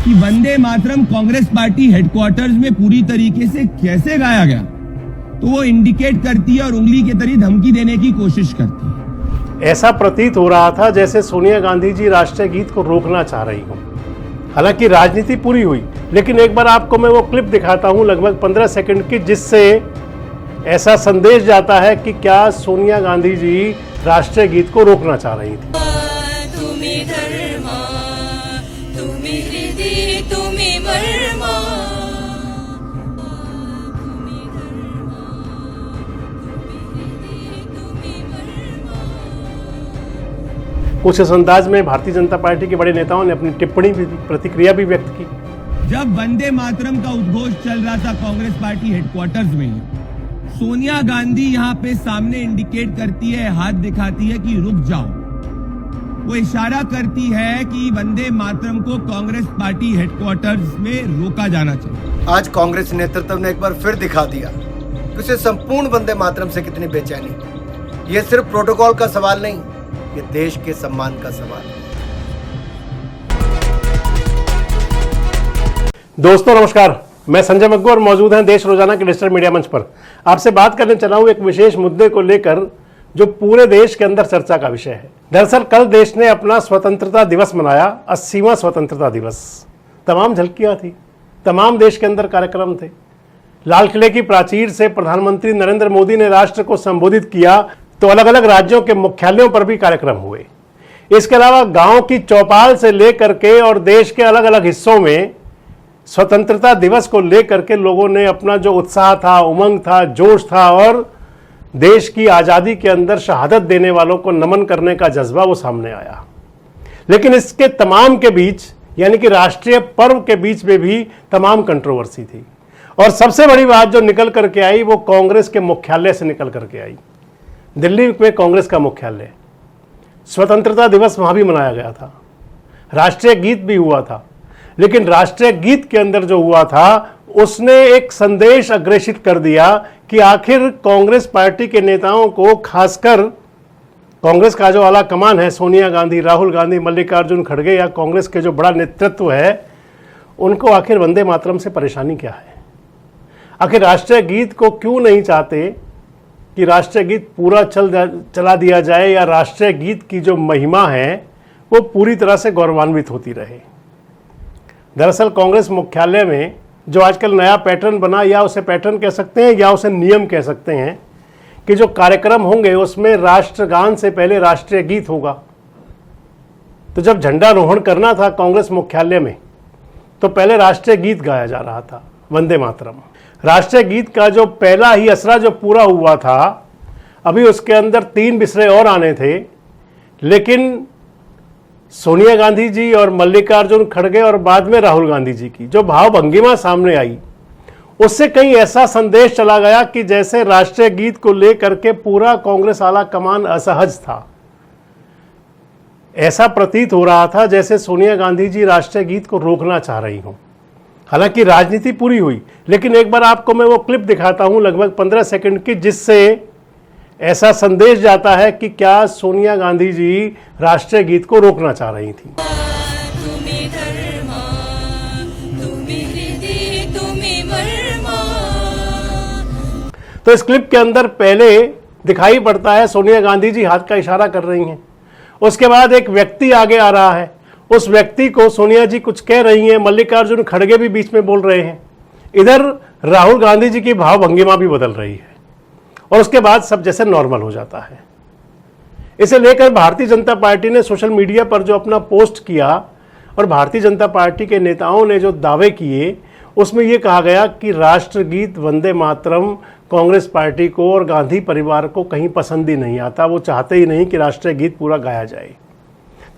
कि Vande Mataram Congress party headquarters में पूरी तरीके से कैसे गाया गया, तो वो इंडिकेट करती है और उंगली के तरीके धमकी देने की कोशिश करती है। ऐसा प्रतीत हो रहा था जैसे सोनिया गांधी जी राष्ट्रीय गीत को रोकना चाह रही हूँ। हालांकि राजनीति पूरी हुई, लेकिन एक बार आपको मैं वो क्लिप दिखाता हूँ लगभग 15 सेकंड की, जिससे ऐसा संदेश जाता है कि क्या सोनिया गांधी जी राष्ट्रीय गीत को रोकना चाह रही थी। कुछ इस अंदाज में भारतीय जनता पार्टी के बड़े नेताओं ने अपनी टिप्पणी भी, प्रतिक्रिया भी व्यक्त की। जब वंदे मातरम का उद्घोष चल रहा था कांग्रेस पार्टी हेडक्वार्टर्स में, सोनिया गांधी यहाँ पे सामने इंडिकेट करती है, हाथ दिखाती है कि रुक जाओ। वो इशारा करती है कि वंदे मातरम को कांग्रेस पार्टी हेडक्वार्टर्स में रोका जाना चाहिए। आज कांग्रेस नेतृत्व ने एक बार फिर दिखा दिया कि उसे संपूर्ण वंदे मातरम से कितनी बेचैनी। ये सिर्फ प्रोटोकॉल का सवाल नहीं, ये देश के सम्मान का सवाल है। दोस्तों नमस्कार, मैं संजय मग्गू और मौजूद हैं देश रोजाना के डिजिटल मीडिया मंच पर। आपसे बात करने चला हूं एक विशेष मुद्दे को लेकर जो पूरे देश के अंदर चर्चा का विषय है। दरअसल कल देश ने अपना स्वतंत्रता दिवस मनाया, 80वां स्वतंत्रता दिवस। तमाम झलकियां थी, तमाम देश के अंदर कार्यक्रम थे। लाल किले की प्राचीर से प्रधानमंत्री नरेंद्र मोदी ने राष्ट्र को संबोधित किया, तो अलग अलग राज्यों के मुख्यालयों पर भी कार्यक्रम हुए। इसके अलावा गांव की चौपाल से लेकर के और देश के अलग अलग हिस्सों में स्वतंत्रता दिवस को लेकर के लोगों ने अपना जो उत्साह था, उमंग था, जोश था और देश की आज़ादी के अंदर शहादत देने वालों को नमन करने का जज्बा वो सामने आया। लेकिन इसके तमाम के बीच, यानी कि राष्ट्रीय पर्व के बीच में भी तमाम कंट्रोवर्सी थी। और सबसे बड़ी बात जो निकल करके आई वो कांग्रेस के मुख्यालय से निकल करके आई। दिल्ली में कांग्रेस का मुख्यालय, स्वतंत्रता दिवस वहां भी मनाया गया था, राष्ट्रीय गीत भी हुआ था। लेकिन राष्ट्रीय गीत के अंदर जो हुआ था उसने एक संदेश अग्रेषित कर दिया कि आखिर कांग्रेस पार्टी के नेताओं को, खासकर कांग्रेस का जो आला कमान है, सोनिया गांधी, राहुल गांधी, मल्लिकार्जुन खड़गे या कांग्रेस के जो बड़ा नेतृत्व है, उनको आखिर वंदे मातरम से परेशानी क्या है। आखिर राष्ट्रीय गीत को क्यों नहीं चाहते कि राष्ट्रीय गीत पूरा चला दिया जाए या राष्ट्रीय गीत की जो महिमा है वो पूरी तरह से गौरवान्वित होती रहे। दरअसल कांग्रेस मुख्यालय में जो आजकल नया पैटर्न बना, या उसे पैटर्न कह सकते हैं या उसे नियम कह सकते हैं, कि जो कार्यक्रम होंगे उसमें राष्ट्रगान से पहले राष्ट्रीय गीत होगा। तो जब झंडारोहण करना था कांग्रेस मुख्यालय में तो पहले राष्ट्रीय गीत गाया जा रहा था, वंदे मातरम। राष्ट्रीय गीत का जो पहला ही असरा जो पूरा हुआ था, अभी उसके अंदर 3 बिसरे और आने थे, लेकिन सोनिया गांधी जी और मल्लिकार्जुन खड़गे और बाद में राहुल गांधी जी की जो भावभंगिमा सामने आई, उससे कहीं ऐसा संदेश चला गया कि जैसे राष्ट्रीय गीत को लेकर के पूरा कांग्रेस आला कमान असहज था। ऐसा प्रतीत हो रहा था जैसे सोनिया गांधी जी राष्ट्रीय गीत को रोकना चाह रही हूं। हालांकि राजनीति पूरी हुई, लेकिन एक बार आपको मैं वो क्लिप दिखाता हूं लगभग 15 सेकंड की, जिससे ऐसा संदेश जाता है कि क्या सोनिया गांधी जी राष्ट्रीय गीत को रोकना चाह रही थी। तो इस क्लिप के अंदर पहले दिखाई पड़ता है सोनिया गांधी जी हाथ का इशारा कर रही हैं। उसके बाद एक व्यक्ति आगे आ रहा है, उस व्यक्ति को सोनिया जी कुछ कह रही हैं, मल्लिकार्जुन खड़गे भी बीच में बोल रहे हैं। इधर राहुल गांधी जी की भावभंगिमा भी बदल रही है और उसके बाद सब जैसे नॉर्मल हो जाता है। इसे लेकर भारतीय जनता पार्टी ने सोशल मीडिया पर जो अपना पोस्ट किया और भारतीय जनता पार्टी के नेताओं ने जो दावे किए, उसमें यह कहा गया कि राष्ट्रगीत वंदे मातरम कांग्रेस पार्टी को और गांधी परिवार को कहीं पसंद ही नहीं आता। वो चाहते ही नहीं कि राष्ट्रीय गीत पूरा गाया जाए।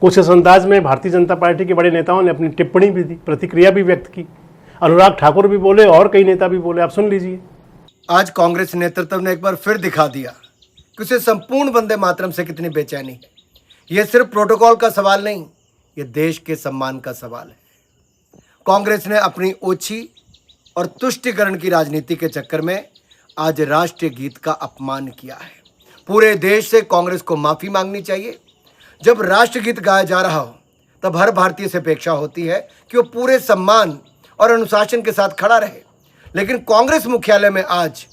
कुछ इस अंदाज में भारतीय जनता पार्टी के बड़े नेताओं ने अपनी टिप्पणी भी दी, प्रतिक्रिया भी व्यक्त की। अनुराग ठाकुर भी बोले और कई नेता भी बोले, आप सुन लीजिए। आज कांग्रेस नेतृत्व ने एक बार फिर दिखा दिया कि उसे संपूर्ण वंदे मातरम से कितनी बेचैनी है। यह सिर्फ प्रोटोकॉल का सवाल नहीं, यह देश के सम्मान का सवाल है। कांग्रेस ने अपनी ओछी और तुष्टीकरण की राजनीति के चक्कर में आज राष्ट्रीय गीत का अपमान किया है। पूरे देश से कांग्रेस को माफी मांगनी चाहिए। जब राष्ट्रगीत गाया जा रहा हो तब हर भारतीय से अपेक्षा होती है कि वो पूरे सम्मान और अनुशासन के साथ खड़ा रहे। लेकिन कांग्रेस मुख्यालय में आज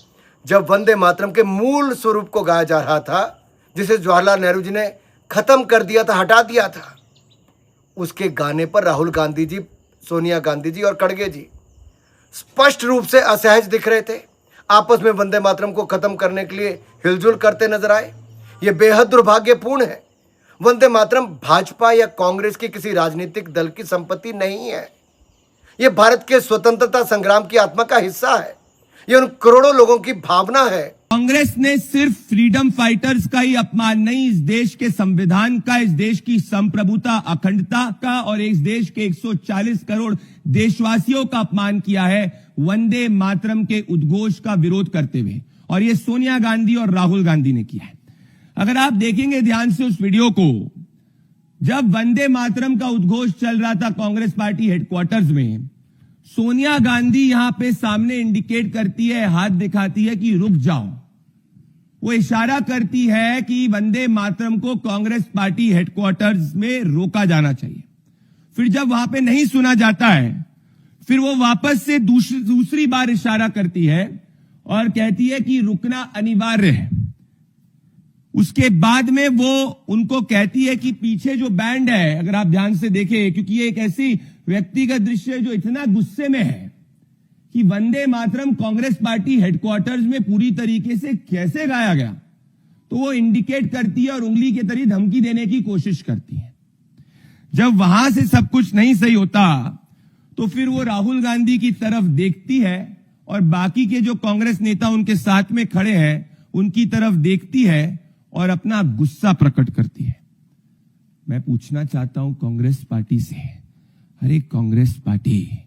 जब वंदे मातरम के मूल स्वरूप को गाया जा रहा था, जिसे जवाहरलाल नेहरू जी ने खत्म कर दिया था, हटा दिया था, उसके गाने पर राहुल गांधी जी, सोनिया गांधी जी और खड़गे जी स्पष्ट रूप से असहज दिख रहे थे। आपस में वंदे मातरम को खत्म करने के लिए हिलजुल करते नजर आए। यह बेहद दुर्भाग्यपूर्ण है। वंदे मातरम भाजपा या कांग्रेस के किसी राजनीतिक दल की संपत्ति नहीं है। यह भारत के स्वतंत्रता संग्राम की आत्मा का हिस्सा है। यह उन करोड़ों लोगों की भावना है। कांग्रेस ने सिर्फ फ्रीडम फाइटर्स का ही अपमान नहीं, इस देश के संविधान का, इस देश की संप्रभुता, अखंडता का और इस देश के 140 करोड़ देशवासियों का अपमान किया है वंदे मातरम के उद्घोष का विरोध करते हुए। और यह सोनिया गांधी और राहुल गांधी ने किया है। अगर आप देखेंगे ध्यान से उस वीडियो को, जब वंदे मातरम का उद्घोष चल रहा था कांग्रेस पार्टी हेडक्वार्टर्स में, सोनिया गांधी यहां पे सामने इंडिकेट करती है, हाथ दिखाती है कि रुक जाओ। वो इशारा करती है कि वंदे मातरम को कांग्रेस पार्टी हेडक्वार्टर्स में रोका जाना चाहिए। फिर जब वहां पे नहीं सुना जाता है, फिर वो वापस से दूसरी बार इशारा करती है और कहती है कि रुकना अनिवार्य है। उसके बाद में वो उनको कहती है कि पीछे जो बैंड है, अगर आप ध्यान से देखें, क्योंकि ये एक ऐसी व्यक्तिगत दृश्य है जो इतना गुस्से में है कि वंदे मातरम कांग्रेस पार्टी हेडक्वार्टर्स में पूरी तरीके से कैसे गाया गया, तो वो इंडिकेट करती है और उंगली के तरीके धमकी देने की कोशिश करती है। जब वहां से सब कुछ नहीं सही होता तो फिर वो राहुल गांधी की तरफ देखती है और बाकी के जो कांग्रेस नेता उनके साथ में खड़े हैं उनकी तरफ देखती है और अपना गुस्सा प्रकट करती है। मैं पूछना चाहता हूं कांग्रेस पार्टी से, अरे कांग्रेस पार्टी,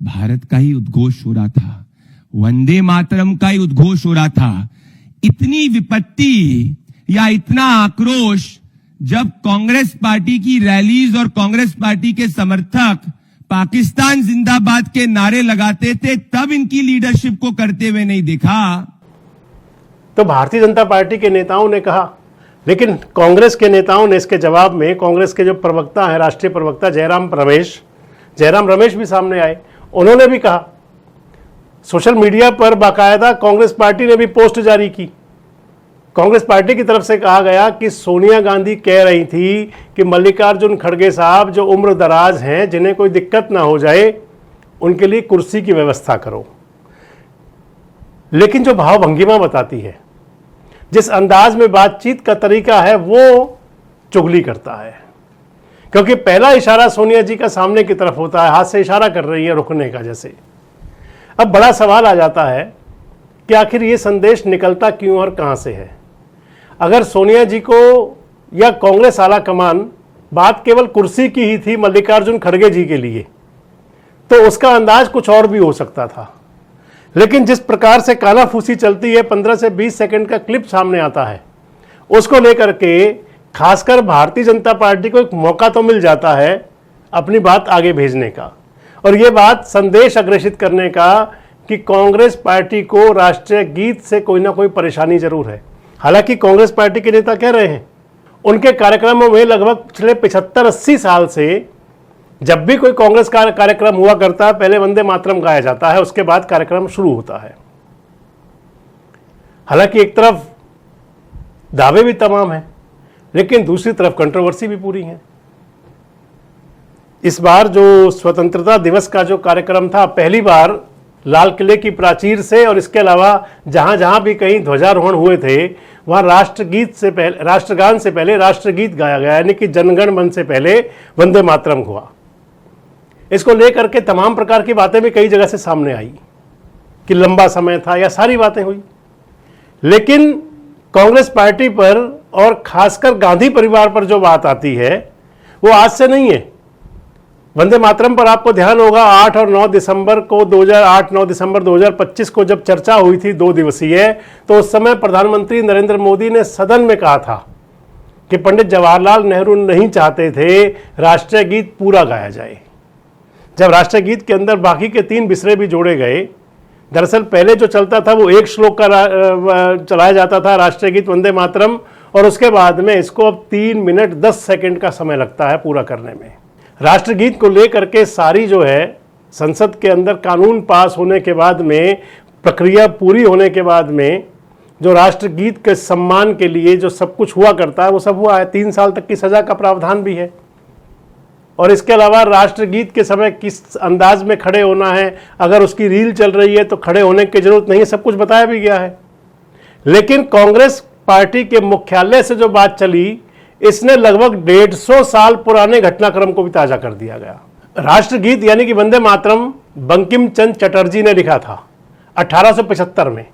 भारत का ही उद्घोष हो रहा था, वंदे मातरम का ही उद्घोष हो रहा था, इतनी विपत्ति या इतना आक्रोश जब कांग्रेस पार्टी की रैलीज और कांग्रेस पार्टी के समर्थक पाकिस्तान जिंदाबाद के नारे लगाते थे, तब इनकी लीडरशिप को करते हुए नहीं देखा। तो भारतीय जनता पार्टी के नेताओं ने कहा, लेकिन कांग्रेस के नेताओं ने इसके जवाब में, कांग्रेस के जो प्रवक्ता हैं, राष्ट्रीय प्रवक्ता जयराम रमेश भी सामने आए। उन्होंने भी कहा, सोशल मीडिया पर बाकायदा कांग्रेस पार्टी ने भी पोस्ट जारी की। कांग्रेस पार्टी की तरफ से कहा गया कि सोनिया गांधी कह रही थी कि मल्लिकार्जुन खड़गे साहब जो उम्र दराज हैं, जिन्हें कोई दिक्कत ना हो जाए, उनके लिए कुर्सी की व्यवस्था करो। लेकिन जो भाव भंगिमा बताती है, जिस अंदाज में बातचीत का तरीका है, वो चुगली करता है। क्योंकि पहला इशारा सोनिया जी का सामने की तरफ होता है, हाथ से इशारा कर रही है रुकने का जैसे। अब बड़ा सवाल आ जाता है कि आखिर ये संदेश निकलता क्यों और कहां से है। अगर सोनिया जी को या कांग्रेस आला कमान बात केवल कुर्सी की ही थी मल्लिकार्जुन खड़गे जी के लिए, तो उसका अंदाज कुछ और भी हो सकता था। लेकिन जिस प्रकार से कानाफूसी चलती है, 15 से 20 सेकंड का क्लिप सामने आता है, उसको लेकर के खासकर भारतीय जनता पार्टी को एक मौका तो मिल जाता है अपनी बात आगे भेजने का, और ये बात संदेश अग्रेषित करने का कि कांग्रेस पार्टी को राष्ट्रीय गीत से कोई ना कोई परेशानी जरूर है। हालांकि कांग्रेस पार्टी के नेता कह रहे हैं, उनके कार्यक्रमों में लगभग पिछले 75-80 साल से जब भी कोई कांग्रेस का कार्यक्रम हुआ करता है, पहले वंदे मातरम गाया जाता है, उसके बाद कार्यक्रम शुरू होता है। हालांकि एक तरफ दावे भी तमाम है, लेकिन दूसरी तरफ कंट्रोवर्सी भी पूरी है। इस बार जो स्वतंत्रता दिवस का जो कार्यक्रम था, पहली बार लाल किले की प्राचीर से और इसके अलावा जहां जहां भी कहीं ध्वजारोहण हुए थे, वहां राष्ट्रगान से पहले राष्ट्रगीत गाया गया, यानी कि जनगण मन से पहले वंदे मातरम हुआ। इसको लेकर के तमाम प्रकार की बातें भी कई जगह से सामने आई कि लंबा समय था या सारी बातें हुई। लेकिन कांग्रेस पार्टी पर और खासकर गांधी परिवार पर जो बात आती है, वो आज से नहीं है। वंदे मातरम पर आपको ध्यान होगा 8 और 9 दिसंबर को 9 दिसंबर 2025 को जब चर्चा हुई थी 2 दिवसीय, तो उस समय प्रधानमंत्री नरेंद्र मोदी ने सदन में कहा था कि पंडित जवाहरलाल नेहरू नहीं चाहते थे राष्ट्रीय गीत पूरा गाया जाए। जब राष्ट्रीय गीत के अंदर बाकी के 3 बिसरे भी जोड़े गए, दरअसल पहले जो चलता था वो 1 श्लोक का चलाया जाता था राष्ट्रीय गीत वंदे मातरम, और उसके बाद में इसको अब 3 मिनट 10 सेकंड का समय लगता है पूरा करने में। राष्ट्रगीत को लेकर के सारी जो है संसद के अंदर कानून पास होने के बाद में, प्रक्रिया पूरी होने के बाद में, जो राष्ट्रगीत के सम्मान के लिए जो सब कुछ हुआ करता है वो सब हुआ है। 3 साल तक की सजा का प्रावधान भी है। और इसके अलावा राष्ट्रगीत के समय किस अंदाज में खड़े होना है, अगर उसकी रील चल रही है तो खड़े होने की जरूरत नहीं है, सब कुछ बताया भी गया है। लेकिन कांग्रेस पार्टी के मुख्यालय से जो बात चली, इसने लगभग 150 साल पुराने घटनाक्रम को भी ताजा कर दिया गया। राष्ट्रगीत यानी कि वंदे मातरम बंकिम चंद्र चटर्जी ने लिखा था 1875 में।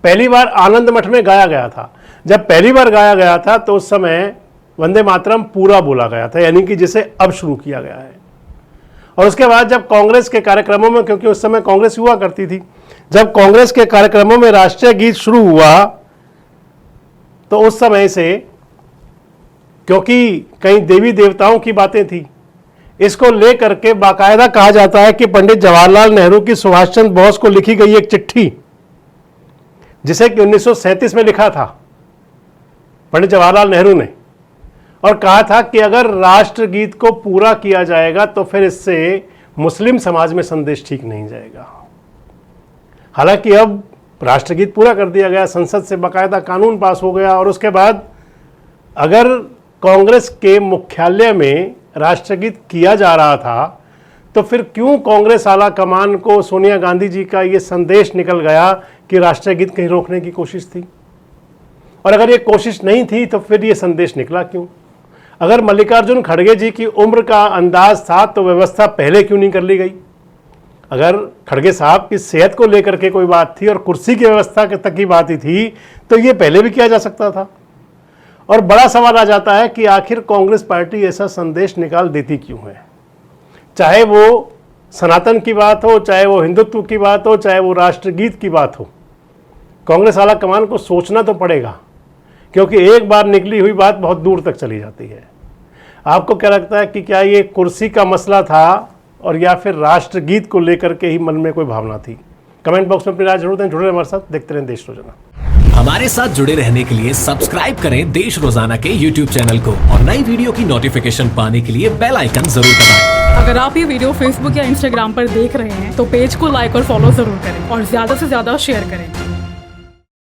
पहली बार आनंद मठ में गाया गया था। जब पहली बार गाया गया था तो उस समय वंदे मातरम पूरा बोला गया था, यानी कि जिसे अब शुरू किया गया है। और उसके बाद जब कांग्रेस के कार्यक्रमों में, क्योंकि उस समय कांग्रेस हुआ करती थी, जब कांग्रेस के कार्यक्रमों में राष्ट्रीय गीत शुरू हुआ तो उस समय से, क्योंकि कई देवी देवताओं की बातें थी, इसको लेकर के बाकायदा कहा जाता है कि पंडित जवाहरलाल नेहरू की सुभाष चंद्र बोस को लिखी गई एक चिट्ठी, जिसे कि 1937 में लिखा था पंडित जवाहरलाल नेहरू ने, और कहा था कि अगर राष्ट्रगीत को पूरा किया जाएगा तो फिर इससे मुस्लिम समाज में संदेश ठीक नहीं जाएगा। हालांकि अब राष्ट्रगीत पूरा कर दिया गया, संसद से बाकायदा कानून पास हो गया, और उसके बाद अगर कांग्रेस के मुख्यालय में राष्ट्रगीत किया जा रहा था तो फिर क्यों कांग्रेस आला कमान को सोनिया गांधी जी का ये संदेश निकल गया कि राष्ट्रीय गीत कहीं रोकने की कोशिश थी? और अगर ये कोशिश नहीं थी तो फिर ये संदेश निकला क्यों? अगर मल्लिकार्जुन खड़गे जी की उम्र का अंदाज था तो व्यवस्था पहले क्यों नहीं कर ली गई? अगर खड़गे साहब की सेहत को लेकर के कोई बात थी और कुर्सी की व्यवस्था तक की बात ही थी तो ये पहले भी किया जा सकता था। और बड़ा सवाल आ जाता है कि आखिर कांग्रेस पार्टी ऐसा संदेश निकाल देती क्यों है? चाहे वो सनातन की बात हो, चाहे वो हिंदुत्व की बात हो, चाहे वो राष्ट्रगीत की बात हो, कांग्रेस आला कमान को सोचना तो पड़ेगा, क्योंकि एक बार निकली हुई बात बहुत दूर तक चली जाती है। आपको क्या लगता है कि क्या ये कुर्सी का मसला था और या फिर राष्ट्रगीत को लेकर के ही मन में कोई भावना थी? कमेंट बॉक्स में अपनी राय जरूर दें। जुड़े हमारे साथ, देखते रहें देश रोजाना। हमारे साथ जुड़े रहने के लिए सब्सक्राइब करें देश रोजाना के YouTube चैनल को, और नई वीडियो की नोटिफिकेशन पाने के लिए बेल आइकन जरूर दबाएं। अगर आप ये वीडियो Facebook या Instagram पर देख रहे हैं तो पेज को लाइक और फॉलो जरूर करें और ज्यादा से ज्यादा शेयर करें।